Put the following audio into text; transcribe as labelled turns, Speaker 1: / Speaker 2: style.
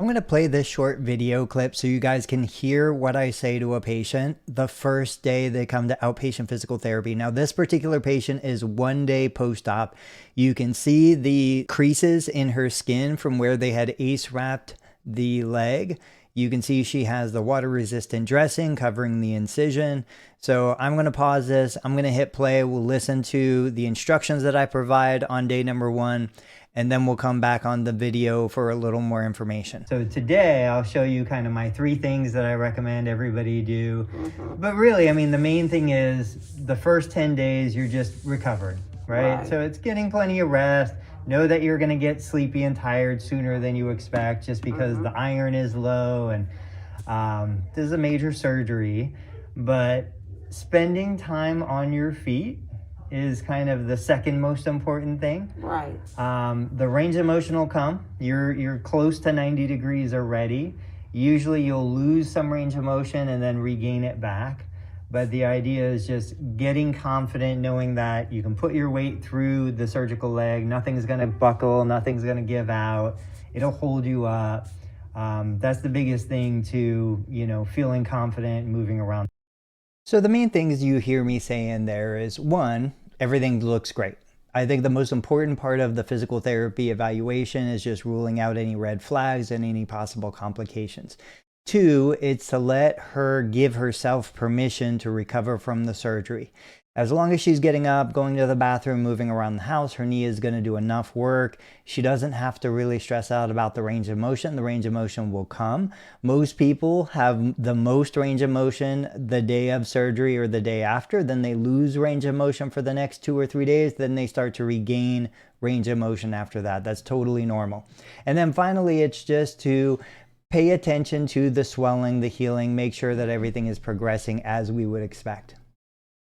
Speaker 1: I'm going to play this short video clip so you guys can hear what I say to a patient the first day they come to outpatient physical therapy. Now, this particular patient is 1 day post-op. You can see the creases in her skin from where they had ACE wrapped the leg. You can see she has the water-resistant dressing covering the incision. So I'm going to pause this. I'm going to hit play. We'll listen to the instructions that I provide on day number 1. And then we'll come back on the video for a little more information. So today I'll show you kind of my 3 things that I recommend everybody do. But really, I mean, the main thing is the first 10 days you're just recovered, right? So it's getting plenty of rest. Know that you're gonna get sleepy and tired sooner than you expect just because the iron is low and this is a major surgery. But spending time on your feet is kind of the second most important thing.
Speaker 2: Right.
Speaker 1: The range of motion will come. You're close to 90 degrees already. Usually you'll lose some range of motion and then regain it back. But the idea is just getting confident, knowing that you can put your weight through the surgical leg. Nothing's gonna buckle, nothing's gonna give out. It'll hold you up. That's the biggest thing to, feeling confident, moving around. So the main things you hear me saying there is 1, everything looks great. I think the most important part of the physical therapy evaluation is just ruling out any red flags and any possible complications. 2, it's to let her give herself permission to recover from the surgery. As long as she's getting up, going to the bathroom, moving around the house, her knee is going to do enough work. She doesn't have to really stress out about the range of motion. The range of motion will come. Most people have the most range of motion the day of surgery or the day after. Then they lose range of motion for the next 2 or 3 days. Then they start to regain range of motion after that. That's totally normal. And then finally, it's just to pay attention to the swelling, the healing, make sure that everything is progressing as we would expect.